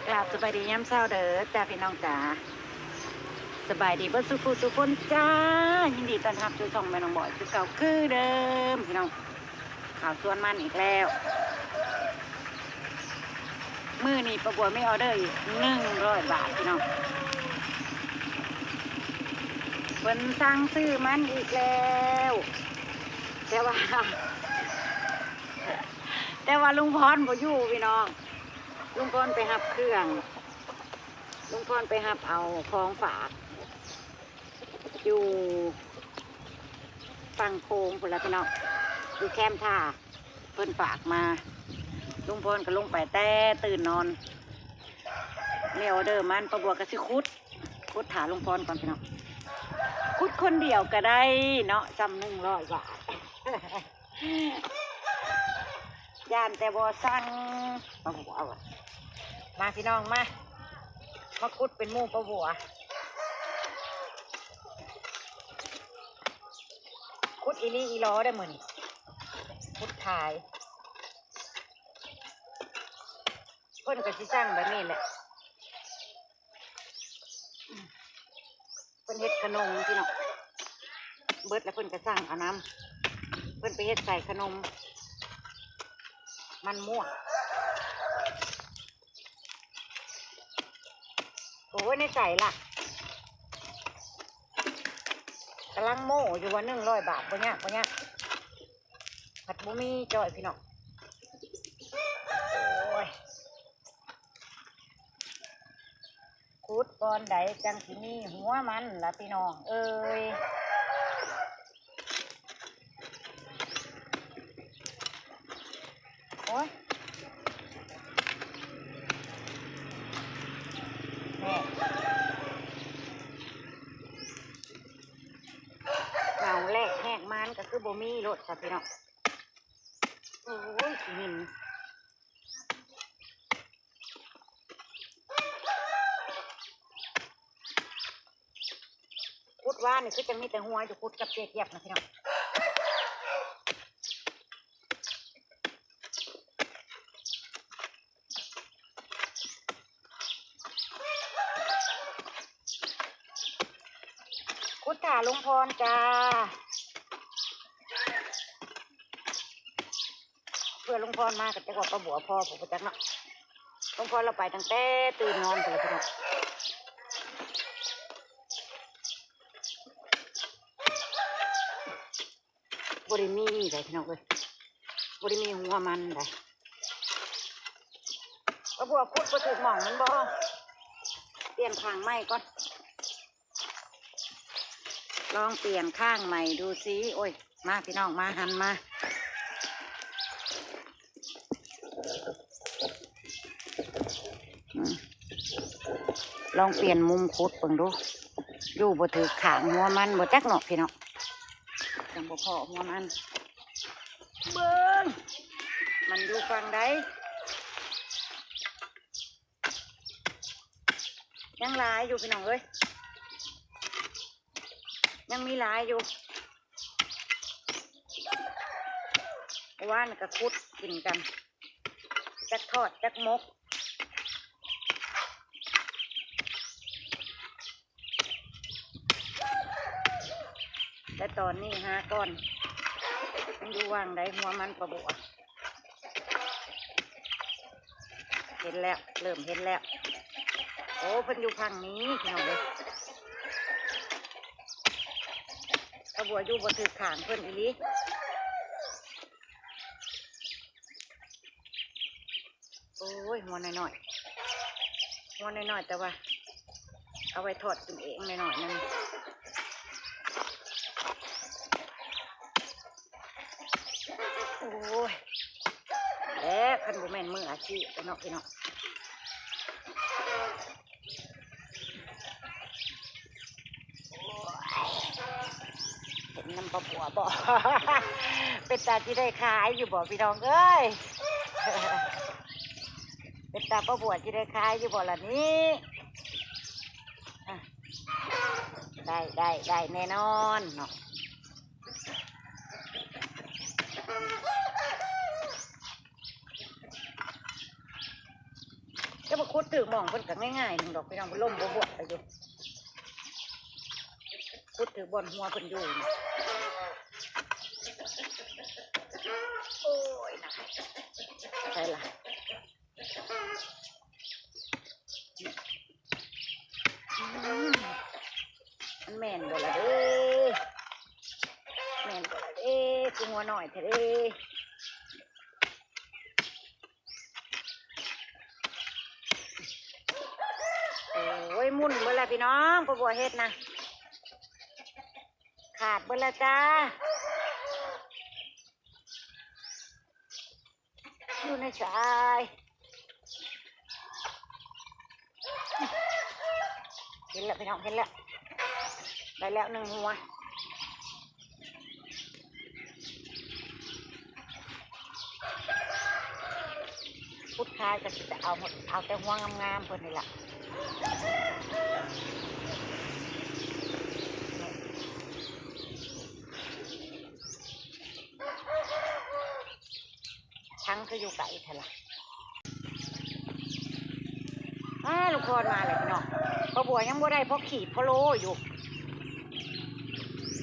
กราบสบายดีย้ำเช้าเด้อจ้าพี่น้องจ๋าสบายดีเบิ้สุขุสุคนจ้ายินดีต้อนรับสู่ช่องแม่น้องบอยคือเก่าคือเดิมพี่น้องข่าวสวนมันอีกแล้วมื้อนี้ประบวไม่ออเดอร์อีก100 บาทพี่น้องเพิ่นสั่งซื้อมันอีกแล้วแต่ว่าลุงพรบ่อยู่พี่น้องลุงพรไปหับเครื่องลุงพรไปหับเอาของฝากอยู่ฝั่งโค้งพุ่นละพี่น้องอยู่แคมท่าเพิ่นฝากมาลุงพรก็ลงไปแต่ตื่นนอนไม่ออเดอร์มันประบัวก็สิคุดถาลุงพรก่อนพี่น้องคุดคนเดียวก็ได้เนาะจำ100 บาท ย่านแต่บ่สั่งประบัวเอามาพี่น้องมาคุดเป็นหมู่ประบัวคุดอีลี่อีล้อได้เหมือนคุดถ่ายเพิ่นก็สิสั่งแบบนี้แหละเพิ่นเฮ็ดขนมพี่น้องเบิดแล้วเพิ่นก็สั่งเอาน้ำเพิ่นไปเฮ็ดใส่ขนมมันม่วงโอ้ยในใส่ล่ะกำลังโม่อยู่ว่า100 บาทบ่ยากผัดบุมีจ่อยพี่น้องโอ้ยคุดก่อนใดจังสิมีหัวมันล่ะพี่น้องเอ้ยโอ้ยแม่เงาแรกแหกมันก็คือบ่มีรถค่ะพี่น้องโอ้ยหินคุดว่านี่คือจะมีแต่หัวอยู่คุดกับเจี๊ยบนะพี่น้องคุดถาลุงพรจ้าเพื่อลุงพรมากับจักรวาประบัวพ่อผมประจักเนาะลุงพรเราไปตั้งแต่ตื่นนอนไปเลยพี่น้องบริมีเลยพี่น้องเลยบริมีหัวมันเลยประบัวคุดประถูกหม่องมันบ่เปลี่ยนข้างใหม่ก่อนลองเปลี่ยนข้างใหม่ดูซิโอ้ยมาพี่น้องมาหันมาลองเปลี่ยนมุมคุดเบิ่งดูอยู่บ่ถือขางหัวมันบ่จักเนาะพี่น้องจังบ่พอหัวมันเบิ่งมันอยู่ฝั่งใดยังหลายอยู่พี่น้องเอ้ยยังมีหลายอยู่ว่านกับคุดกินกันจักทอดจักมกแต่ตอนนี้ฮะก่อนมันอยู่ว่างได้หัวมันประบัวเห็นแล้วเริ่มเห็นแล้วโอ้เพิ่นอยู่ฝั่งนี้พี่น้องเลยประบัวอยู่บนถือขางเพิ่นอีหลีโอ้ยหัวน้อยแต่ว่าเอาไว้ทอดกินเองหน่อยนึงโอ้ยแล้วคันบุแมนมืออาชีพพี่น้องเห็นน้ำปลาบัวบ่ เป็นตาที่ได้ขายอยู่บ่พี่น้องเอ้ย เป็นตาปลาบัวที่ได้ขายอยู่บ่ล่ะนี้ได้แน่นอนเนาะ จะมาคุดถือมองเพิ่นก็ง่ายๆหนึ่งดอกพี่น้องมันล่มบวบไปอยู่คุดถือบนหัวเพิ่นอยู่โอ้ยนะใช่ละมันแม่นบ่ละเด้แม่นบ่ละเด้คือหัวหน่อยเถอะเด้โอ้ยมุ่นเบิ่ละพี่น้องปะบัวเฮ็ดนะขาดเบิ่ละจ้าอยู่ในสายเห็นแล้วพี่น้องเห็นแล้วได้แล้วหนึ่งหัวพุทธายก็จะเอาแต่หัวงามๆเพิ่นนี่แหละทั้งคืออยู่ไก่เถอะล่ะลูกพรมาเลยพี่น้องพอบัวยังบ่ได้พอขีดพอโลอยู่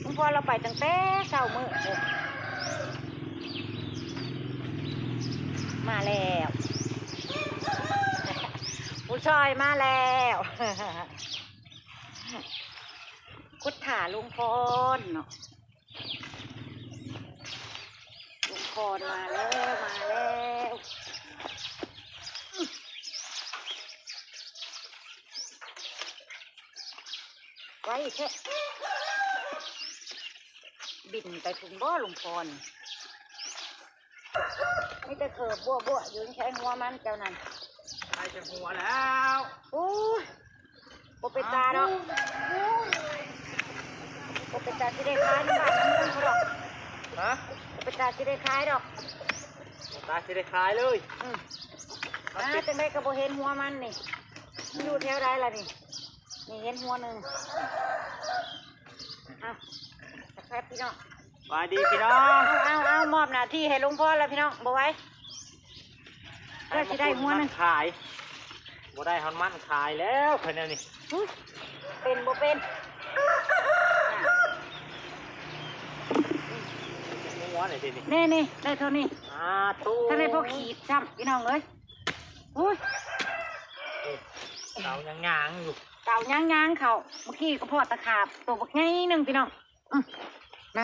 ลุงพรเราไปตั้งแต่เช้ามื้อเลยมาแล้วผู้ชายมาแล้วคุดถาลุงพรเนาะลุงพรมาแล้วไว้แค่บินไปถึงบ่อลุงพรไม่จะเกิดบัวยืนใช้หัวมันเจ้านั่นใครจะหัวแล้วโอ้ยโปเป็นตาดอกโปเป็นตาที่ได้คล้ายน้ำบาดน้ำมันเขาดอกฮะโปเป็นตาที่ได้คล้ายดอกตาที่ได้คล้ายเลยจังได้กระโบเห็นหัวมันนี่อยู่แถวใดล่ะนี่เห็นหัวหนึ่งเอาแป๊บพี่น้องสวัสดีพี่น้องเอามอบหน้าที่ให้ลุงพ่อแล้วพี่น้องบอกไว้เพื่อจะได้หัวหนึ่งขายบ่ได้ฮอนมันขายแล้วเพื่อนนี่เป็นบ่เป็นหัวไหนทีนี่นี่ได้เท่านี้ตู้ถ้าได้พวกขีดซ้ำพี่น้องเลยอุ้ยเต่าย่างอยู่เต่าย่างเขาเมื่อกี้ก็พอตะขาบตัวบักง่ายนึงพี่น้องม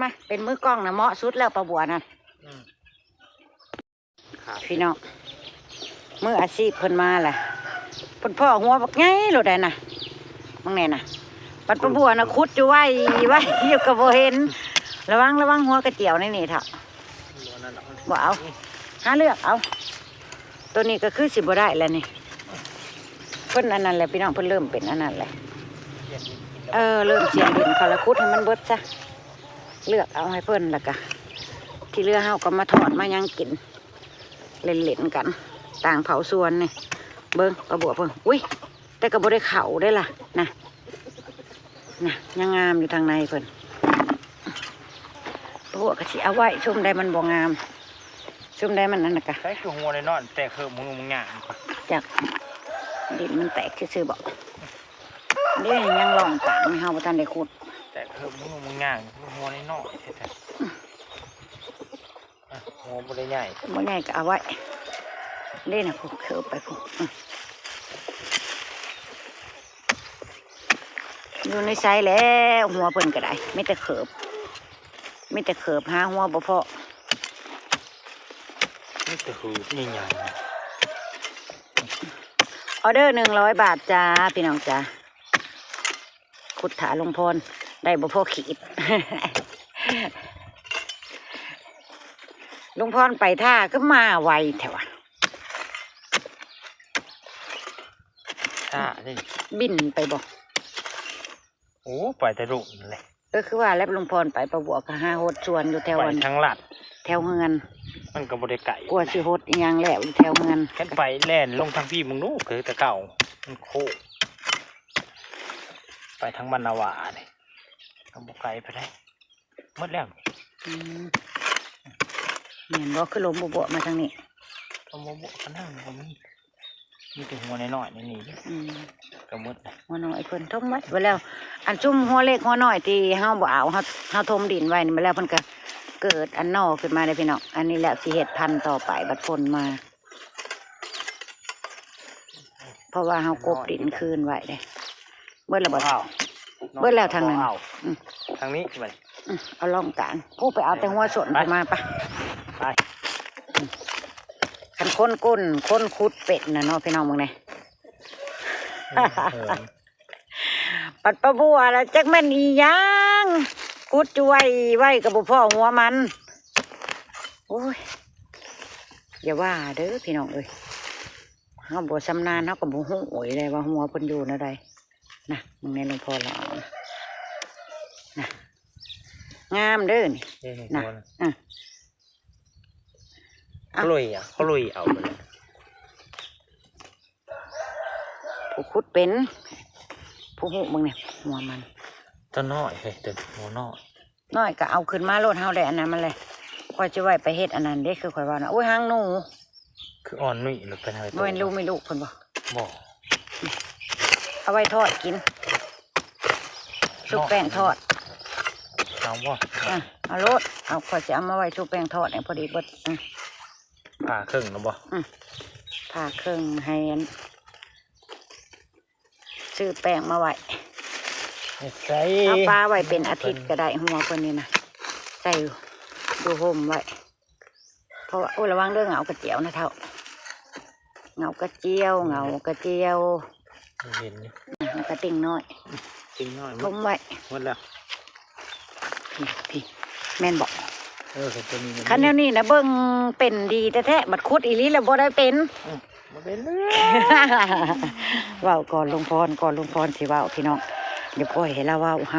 าเป็นมือกล้องนะเหมาะสุดแล้วปลาบัวนั่นพี่น้องมืออาชีพเพิ่นมาแหละเพิ่นพ่อหัวบักง่ายหลุดได้น่ะมึงแน่น่ะปัดปลาบัวนะคุดอยู่ไว้อยู่กับโบเห็นระวังหัวกระเจียวนี่เถอะบ่เอาหาเลือกเอาตัวนี้ก็คือสิบ่ได้แล้วนี่เพิ่นอันนั้นแหละพี่น้องเพิ่นเริ่มเป็นอันนั้นแหละเริ่มเสียงดินเขาละคุดให้มันเบิดซะเลือกเอาให้เพิ่นแล้วก็ที่เรือเฮาก็มาถอดมายังกินเล่นกันต่างเผาส่วนนี่เบิ้งกระบวกเพิ่งอุ้ยแต่กระบวได้เข่าได้ล่ะนะยังงามอยู่ทางในเพิ่นกระบวก็สิเอาไว้ชุ่มได้มันบ่งามชุ่มได้มันนั่นนะกะใช่คือหัวเลยนอนแต่คือมึงงามจากดินมันแตกซื่อบอกนี่ยังลองต่างไม่เฮาบ่ทันได้ขุดแต่คือมึงงามหัวเลยนอนแท้ๆหัวบ่ได้ใหญ่ก็เอาไว้เล่นนะพวกเคิร์ฟไปพวกอยู่ในไซส์แล้วหัวเปิ่นก็ได้ไม่แต่เคิร์ฟหาหัวบ่พอไม่แต่คือใหญ่ออเดอร์100 บาทจ้าพี่น้องจ้าขุดถาลงพรได้บ่พอขีดลุงพรไปท่าก็มาไวแถวบินไปบอกโอ้ไปแต่รุ่งเลยคือว่าแล้วลุงพรไปประบวกกับ5 โหดชวนอยู่แถววันทั้งหลัดแถวเฮือนมันก็บริไก่กลัวสิโหดอีหยังแล้วอยู่แถวเฮือนแค่ไปแล่นลงทางพี่มึงนู้คือแต่เก่ามันโคไปทั้งบรรณาวาเนี่ยก็บกไก่ไปได้หมดแล้วเห็นบอกคือลมบวมาทางนี้ลมบวกันนั่งตรงนี้ มีแต่หัวน้อยๆนี่กระมุดหัวน้อยเพิ่นทมไว้ไว้แล้ว อันจุ่มหัวเล็กหัวน้อยที่เฮาบ่เอาเฮาทมดินไว้นี่มาแล้วเพิ่นก็เกิดอันนอกขึ้นมาเลยพี่น้องอันนี้แหละสิเฮ็ดพันธุ์ต่อไปบัดฝนมา เพราะว่าเฮากบดินคืนไว้เด้เบิดแล้วบ่เบิดแล้วทางนั้นทางนี้ไปเอาล่องกลางผู้ไปเอาแต่หัวสนมาปะไปคันค้นก้นค้นคุดเป็ดนะเนาะพี่น้องมึงเนี่ยปัดปะบัวแล้วจักแม่นอีหยังคุดจุไว้กับบุพ่อหัวมันโอ้ยอย่าว่าเด้อพี่น้องเอ้ยเฮาบ่ชำนาญเฮาก็บ่ฮู้โอ้ยเลยว่าหัวเพิ่นอยู่นะใดนะมึงในหลวงพ่อเรานะงามเด้อนี่นะเขาลุยเอาไปเลยผู้คุดเป็นผู้หูมึงเนี่ยหัวมันตัวน้อยเฮ้ยตัวหัวน้อยก็เอาขึ้นมาโลดเฮาได้อันนั้นมันเลยคอยจะไว้ไปเฮ็ดอันนั้นเด้คือคอยว่านะโอ้ยหางหนูคืออ่อนนุ่ยหรือเป็นอะไรไม่รู้คนบอกเอาไว้ทอดกินชุบแป้งทอดเอาบ่เอาโลดเอาคอยจะเอามาไว้ชุบแป้งทอดเนี่ยพอดีเบิดผ่าครึ่งนะบ่ผ่าครึ่งให้ซื้อแป้งมาไว้เอาปลาไว้เป็นอาทิตย์ก็ได้หัวคนนี้นะใส่ดูห่มไว้เพราะว่าระวังเรื่องเงากระเจียวนะเท่าเงากระเจียวเห็นกระติ่งน้อยทุ่มไว้หมดแล้วพี่แม่นบอกคันนี้นะเบิ้งเป็นดีแท้ๆบัดคุดอีลีแล้วบ่ได้เป็นมาเป็นเรื่อว่าก่อนลุงพรสิว่าพี่น้องเดี๋ยวปล่อยให้เราว่าเ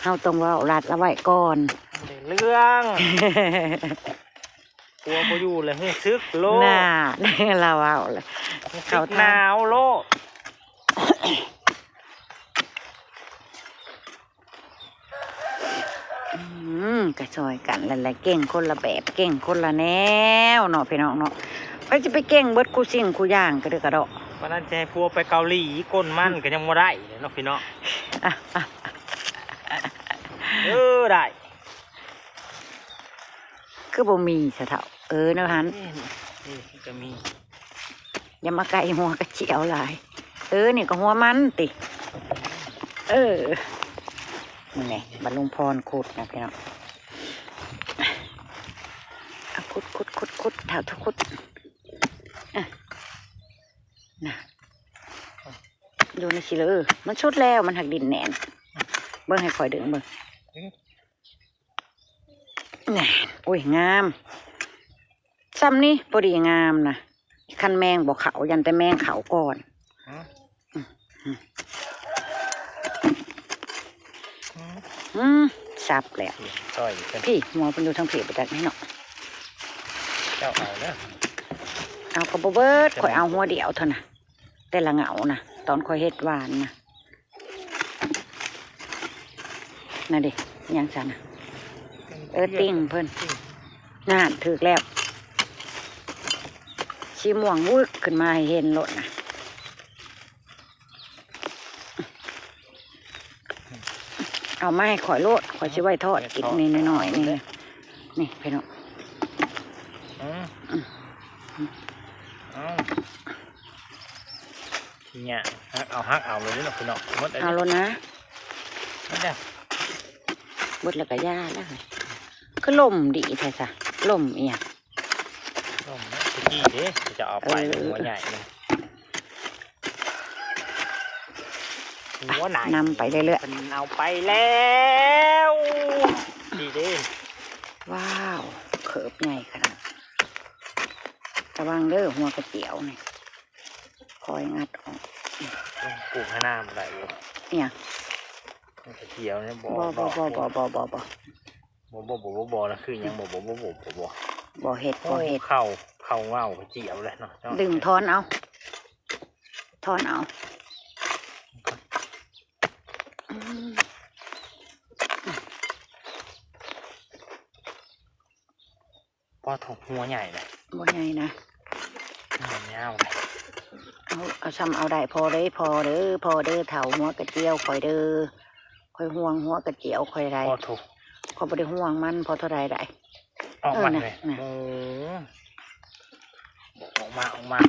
ฮาต้องว่ารัดละไว้ก่อนเรื่องตัวพอยู่เลยให้ซึกโลน่าเราเอาเลยเขาหนาวโลกระซอยกันหลายๆเก่งคนละแบบเก่งคนละแนวเนาะพี่น้องเนาะไปจะไปเก่งเบิดคู่สิ่งคู่ย่างก็เด้อกระดอกวันนั้นจะให้พัวไปเกาหลีก้นมันก็ยังไม่ได้เนาะพี่น้องได้คือบ่มีสะเถาเนาะฮันก็มีอย่ามาไกลหัวกระเจียวหลายนี่ก็หัวมันตินี่ไงบรรลุพรขุดนะพี่น้องขุดเถาทุกขุดน่ะดูนี่สิเลยมันชุดแล้วมันหักดินแหนนเบิ่งให้คอยดึงเบิ่งน่ะโอ้ยงามซ้ำนี่พอดีงามนะคันแมงบอกเขายันแต่แมงเขาก่อนสับแหละพี่หัวเป็นดูทั้งเพลไปจากนี้เนาะเจ้าเอาเนี่ยเอากระเบิดข่อยเอาหัวเดียวเท่านะแต่ละเหงานะตอนข่อยเฮ็ดหวานนะนั่นดิยังจังนะติ้งเพิ่นน่าถือแล้วชีม่วงวึกขึ้นมาให้เห็นรถนะเอามาให้ข่อยโลดข่อยชิไว้ทอดกินนี่น้อยๆนี่พี่น้องทีเนี้ยเอาเลยนี่หรอกพี่น้องเอาแล้วนะไม่ได้บดแล้วก็ย่าแล้วคือลมดีใช่จ้ะลมเอียลมนะพี่เด้จะเอาไปหัวใหญ่เลยหัวไหนนำไปเรื่อยๆเอาไปแล้วดีเด้ว้าวเขิบใหญ่ขนาดระวังเด้อหัวกระเจียวนี่คอยงัดออกปลูกให้น้ำอะไรเนี่ยกระเจียวเนี่ยบ่นะคือยังบ่เห็ดเข่าเงากระเจียวเลยเนาะดึงทอนเอาพอถกหัวใหญ่เลยหัวใหญ่นะ เงา เอาซ้ำเอาได้พอได้พอเด้อเถาหัวกระเจียวคอยเด้อคอยห่วงหัวกระเจียวคอยไร พอถูก คอยบ่ได้ห่วงมันพอเท่าไรได้ ออกมาเลย น่ะ ออกมา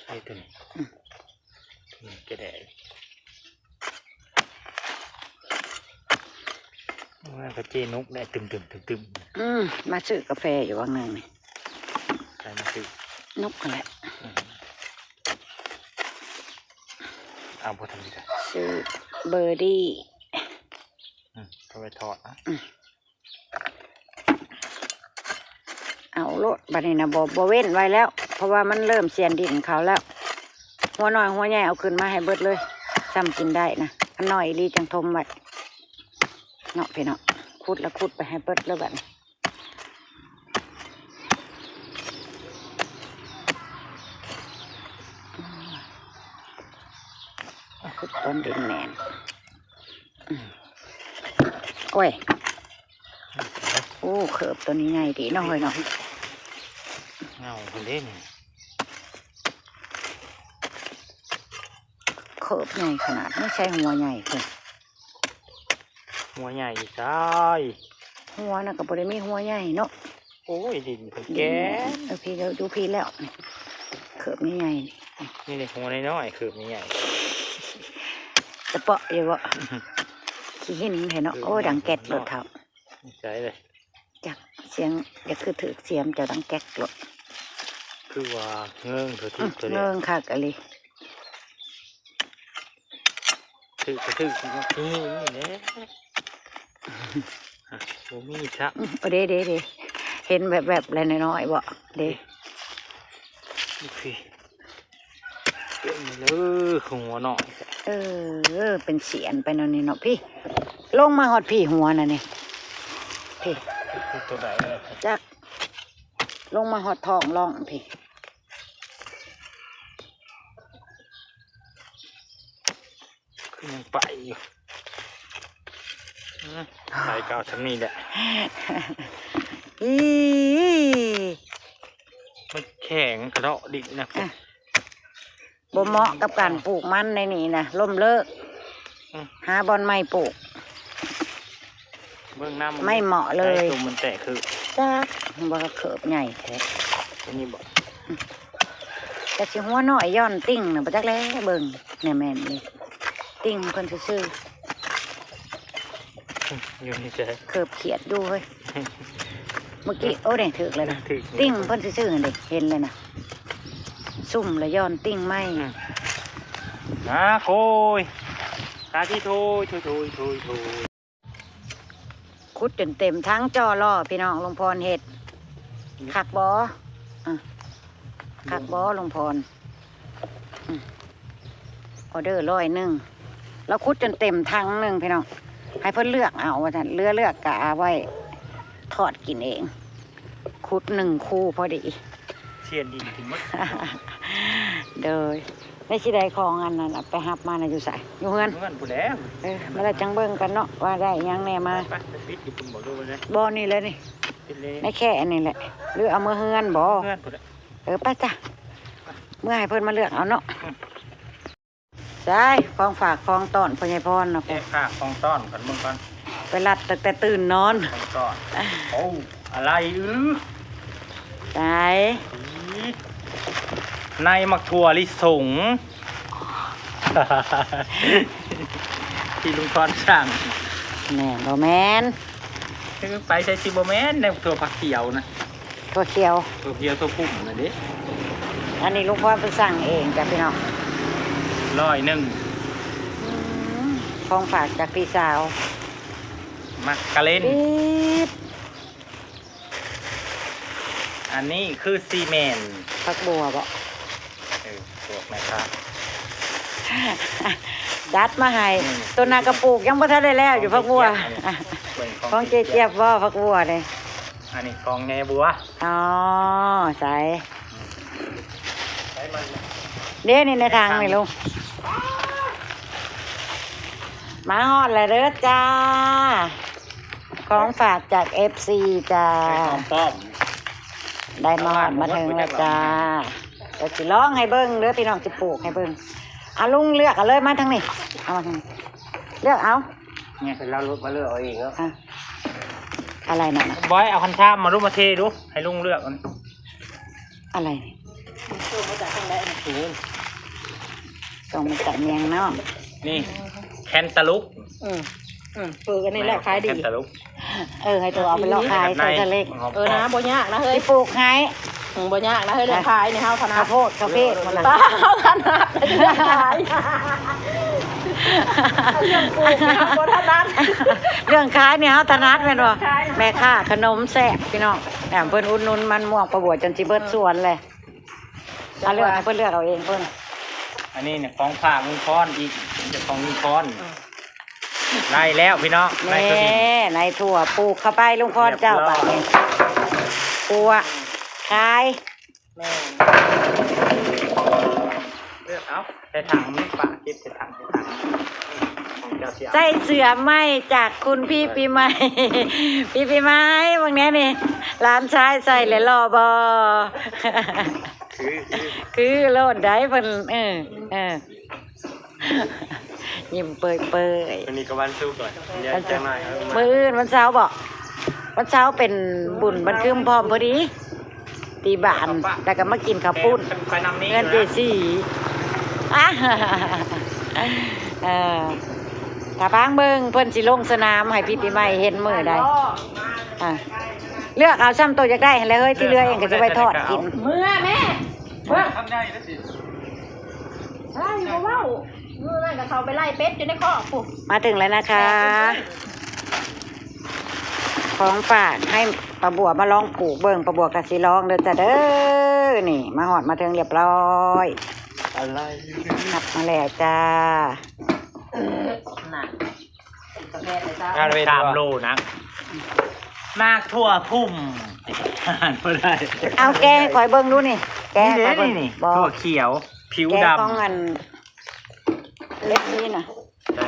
ไอ้ตัวนี้กระเดยกระเจนุกได้ตึม มาซื้อกาแฟอยู่ว่างหนึ่งนี่ ใครมาซื้อน กกันแหละ เอาพอทำดีจ้ะ ซื้อเบอร์ดี้ ก็ไปทอดนะ เอาโลดบัดนี้นะบ่เว้นไว้แล้ว เพราะว่ามันเริ่มเสียนดินเขาแล้ว หัวน้อยหัวใหญ่เอาขึ้นมาให้เบิดเลยซ้ำกินได้นะอันน้อยรีจังทมไว้เนาะพี่เนาะขุดแล้วขุดไปให้เบิดเลยแบบนี้ขุดต้นดินแน่นโอ้ยโอ้เขิบตัวนี้ใหญ่ดีเนาะเฮ้ยเนาะ เงาคนเล่น เขิบใหญ่ขนาดไม่ใช่หัวใหญ่เลย หัวใหญ่ใช่ หัวน่ะก็บ่ได้มีหัวใหญ่เนาะ โอ้ยดินเป็นแก่ พี่เราดูพี่แล้วเขิบไม่ใหญ่นี่ นี่เลยหัวน้อยๆคือไม่ใหญ่ ตะเปาะอยู่วะขี้หินเห็นเนาะโอ้ดังแก๊กรถเท่า ใช่เลย จากเสียงอย่าคือถือเสียมจะดังแก๊กรถ คือว่าเงื่งเถอะที่ เงิงคักอะไร ถือนี่เนี่ยโอ้มีซะ เด้เห็นแบบอะไรน้อยๆบ่เด้ โอเคเต็มเลยหัวหน่อย เป็นเสียนไปเนาะนี่เนาะพี่ลงมาหอดพี่หัวน่ะนี่พี่ ตัวไหน จักลงมาหอดท้องร่องพี่ คือยังไปอยู่ไปเก่าทั้งนี้แหละ อี มันแข็งกระเดาะดินะ บ่เหมาะกับการปลูกมันในนี่นะล่มเลิกหาบอนไม้ปลูก เบื้องหน้า ไม่เหมาะเลย ตัวมันแตกคือ จักบ่เขิบใหญ่แท้ ตัวนี้บอก แต่สิหัวน้อยย้อนติ่งน่ะบ่จักแลเบิ่งแน่แม่นนี่ติ่งเพิ่นซื่อ อยู่นี่ใจ ๆเขิบเขียดดูเฮ้ยเมื่อกี้โอ้ได้ถึกเลยนะ ถึง ติ่งเพิ่นซื่อๆนั่นเด้เห็นเลยนะซุ่มแล้วย้อนติ่งไม้ นะโคยตาที่โทย ขุดจนเต็มทั้งจอล่อพี่น้องลุงพรเฮ็ดคักบ่คักบ่ลุงพรออเดอร์100แล้วขุดจนเต็มทั้งหนึ่งพี่น้องให้เพิ่นเลือกเอาว่าซั่นเลือกกะเอาไว้ทอดกินเองขุด1คู่พอดี เชียนดินถึงมัด เด้อในสิได้ของอันนั้นน่ะไปหับมาน่ะอยู่ไสอยู่เฮือน เงินผู้แล้ว มาแล้วจังเบิ่งกันเนาะว่าได้หยังแน่มา ไปปิดอยู่คุณบอกดูเลย บ่นี่เลยนี่ ปิดเลย ในแค่อันนี้แหละหรือเอามือเฮือนบ่ เงินผู้แล้ว ไปจ้ะเมื่อให้เพิ่นมาเลือกเอาเนาะใช่ของฝากของต้อนพ่อใหญ่พรนะ แค่ข้าของต้อนกันมึงก่อน ไปรัดตั้งแต่ตื่นนอน ของต้อนโอ้อะไรใช่ ในมักถั่วลิสง ที่ลุงพรสั่ง แม่บ่แม่น คือไปใช้ซิโบแมนในถั่วผักเขียวนะ ตัวเขียว ถั่วเขียวถั่วพุ่มนะดิ อันนี้ลุงพ่อเพิ่นสั่งเองจ้ะพี่น้อง 101 ของฝากจากพี่สาว มักกะเล่น ปี๊ด อันนี้คือซีเมนต์ ผักบัวบ่ ตัวแม่ค้า จัดมาให้ต้นนากระปุกยังบ่ทันได้แล้วอยู่ผักบัวของเจี๊ยบบ่ผักบัวเลย อันนี้กองแงบัว อ๋อใส่ ใช้มัน เดี๋ยวนี่ในทางนี่ลุงมาฮอดเลยเด้อจ้าของฝากจาก FC จ้า ใช้ของป้อม ได้มาหอดมาถึงแล้วจ้าเดี๋ยวสิร้องให้เบิ้งเด้อพี่น้องจะปลูกให้เบิ้งเอาลุงเลือกเอาเลยมาทางนี้เอามาทางนี้เลือกเอา เนี่ย เราลุกมาเลือกเอาเองเนาะ อ่ะอะไรน่ะ บอยเอาคันชามมารูปมาเทดูให้ลุงเลือกมัน อะไรนี่ส่งมาจากเมียงเนาะ นี่แคนตาลูป ปลูกกันนี่แหละขายดี แคนตาลูป ให้ตัวเอาไปลอกขายใส่ทะเล นะบ่ยากนะเฮ้ย ที่ปลูกให้ บ่ยากนะเฮ้ยเรื่องขายในเฮาธนา ข้าวโพดกาแฟหมดละ เฮาธนาเรื่องขายเรื่องปลูกเฮาบ่ถนัด เรื่องขายเนี่ยเขาถนัดแม่นบ่แม่ค้าขนมแซ่บพี่น้องแหมเพิ่นอุดหนุนมันม่วงประบวจนสิเบิดสวนเลยเอาเลือกให้เพิ่นเลือกเอาเองเพิ่น อันนี้เนี่ยของฝากลุงพรอีกเจ้าของลุงพรไล่แล้วพี่น้องไล่ แน่ ตัวนี้ ในถั่วปลูกเข้าไปลุงพรเจ้าบาดนี้ปลูกขาย เลือกเอาใส่ถังนี่ปะเก็บใส่ถังของเจ้าเสีย ใส่เสื้อไหมจากคุณพี่ปีใหม่ พี่ปีใหม่บางเนี้ยนี่ร้านชายใส่เลยรอบอ คือโลดได้เพิ่นยิ้มเปย วันนี้ก็วันสู้ก่อนเดี๋ยวจะมาเอามา มื้ออื่นวันเสาร์บอกวันเสาร์เป็นบุญบันคืมพร้อมพอดีตีบานแล้วก็มากินข้าวปุ้น ไปนำนี้ เงินเจสี่อ่ะถ้าพังเบิ่งเพิ่นสิลงสนามให้พี่ปีใหม่เห็นมื้อใดเลือกเอาซ้ำตัวอยากได้หั่นแหล้วเฮ้ยที่เหลือเองก็จะไปทอดกิน เมื่อแม่เมื่อ ทำได้แล้วสิ ไล่บ่เว้าเมื่อนั่นก็เข้าไปไล่เป็ดอยู่ในคอกปุ๊บ มาถึงแล้วนะคะ ของฝากให้ปลาบัวมาลองปลูกเบิ่งปลาบัวกะสิลองเด้อจ้ะเด้อนี่มาหอดมาถึงเรียบร้อย อะไร นับมาแล้วจ้า น่ะกาแฟเลยจ้า ตามโลนะมากทั่วพุ่มอ่านไม่ได้ เอาแกให้คอยเบิ่งดูนี่แกให้คอยเบิ่ง นี่ บอ ทั่ว ก เขียว ผิว แก ด ของอันเล็กนี่น่ะ ำใช่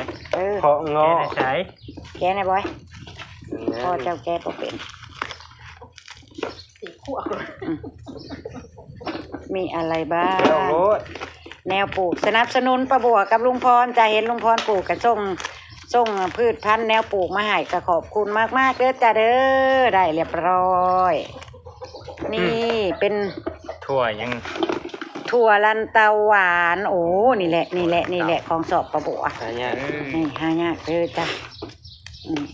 เพาะงอ ใช่ แกไหนบอยพ่อเจ้าแกก็เป็น สีขั้ว มีอะไรบ้า โอ้ ง โห แนวปลูกสนับสนุนปลาบัวกับลุงพรจะเห็นลุงพรปลูกกับส่งพืชพันธุ์แนวปลูกมาให้ก็ขอบคุณมากๆเด้อจ้าเด้อได้เรียบร้อย นี่เป็น ทั่วยัง ถั่วลันเตาหวานโอ้นี่แหละของสอบปลาบัว หายาก นี่หายากเลยจ้ะอืม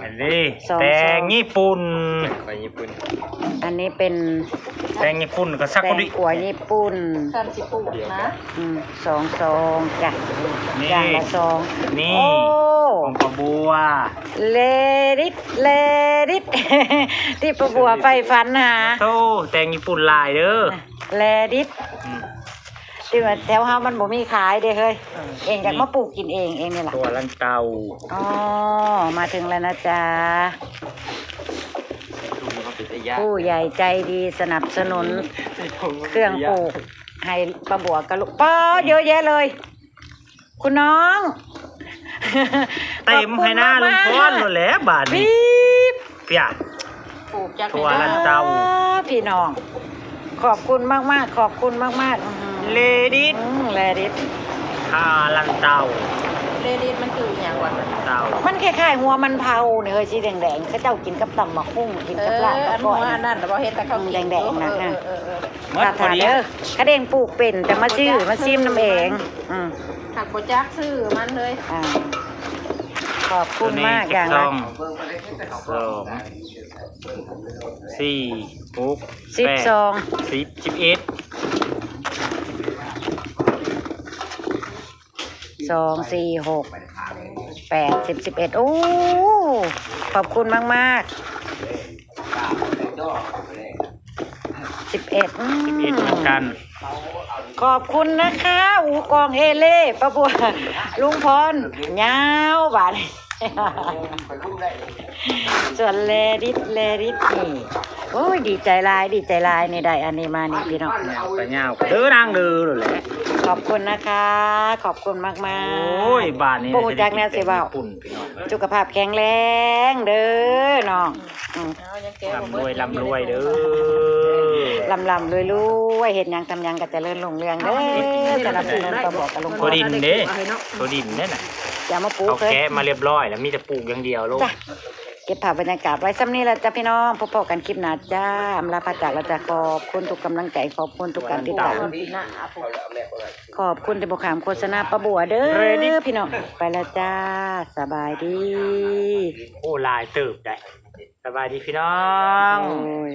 อันนี้ สอง แตงญี่ปุ่น ไปญี่ปุ่น อันนี้เป็น แตงญี่ปุ่นกับซา แต กุ ง ริ กัวญี่ปุ่น กันสิปลูกนะ สองซองจ้ะ นี่ อย่างละซอง นี่ โอ้ ของปลาบัว เลดิต ที่ปลาบัวไฟฟันหา โธ่แตงญี่ปุ่นลายเด้อ เลดิต อืม ที่ว่าแถวเฮามันบ่มีขายเด้เฮ้ยเองอยากมาปลูกกินเองนี่ล่ะ ตัวลันเตา อ๋อมาถึงแล้วนะจ๊ะ ถุงเขาปิดไอ้ยา ผู้ใหญ่ใจดีสนับสนุนเครื่องปลูกให้ปลาบัวกับลูกป้อเยอะแยะเลย คุณน้อง เต็มให้หน้าลุงพรหมดแล้วบาทนี้ ปี๊บ เปียก ปลูกจาก ถั่วลันเตา พี่น้อง ขอบคุณมากๆขอบคุณมาก เลดิส แลดิส คาลันเตา เลดิสมันคืออย่างวะ เตา มันคล้ายๆหัวมันเผาเนี่ยเฮ้ยสีแดงๆเขาเจ้ากินกับตำบักหุ่งกินกับลาบ อั กับ น ก้อย ว่านั่นแต่ว่าเฮ็ดแต่เขากิน แดงๆนะ เมื่อ รา พอ คา ดี เด้อเขาเด้งปลูกเป็นแต่มาซื้อมาซิมน้ำเองหักโปรจักซื้อมันเลย อ่าขอบคุณมากอย่าง ส ละ องสองสี่หก สิบ แปด ซอง 11 2 4 6 8 10 11โอ้ขอบคุณมากๆ11 11เหมือนกัน ขอบคุณนะคะอูกองเอเล่ป้าบัวลุงพรยาวบาด ส่วนเลดิสนี่ โอ้ยดีใจหลายนี่ได้อันนี้มานี่พี่น้อง เงาไปเงาเด้อนางเด้อเลยแหละ ขอบคุณนะคะ ขอบคุณมากๆ โอ้ยบ้านนี้ โอ้จักแน่สิเว้า ปุ่นพี่น้อง สุขภาพแข็งแรงเด้อน้องอืม เอายังแก้บ่ ร่ำร เบิ วย ด ร่ำรวยเด้อ ลำรวยเห็นหยังทำหยังก็เจริญรุ่งเรืองเด้อสนับสนุนก็บอกกับลุงพ ตัว ล ดินเด้ตัวดินเนี่ยน่ะ อย่ามาปลูก เขา เลย แกะมาเรียบร้อยแล้วมีแต่ปลูกอย่างเดียวลูก จ้ะเก็บภาพบรรยากาศไว้ซ้ำนี้ละจ้ะพี่น้องพบกันคลิปหน้าจ้าอำลาพระจากเราจะขอบคุณทุกกำลังใจขอบคุณทุกการติดตาม ปีหน้าผม ขอบคุณที่บอกขามโฆษณาประบัวเด้อพี่น้องไปแล้วจ้าสบายดี โอ้ลายเติบได้สบายดีพี่น้อง โอ้ย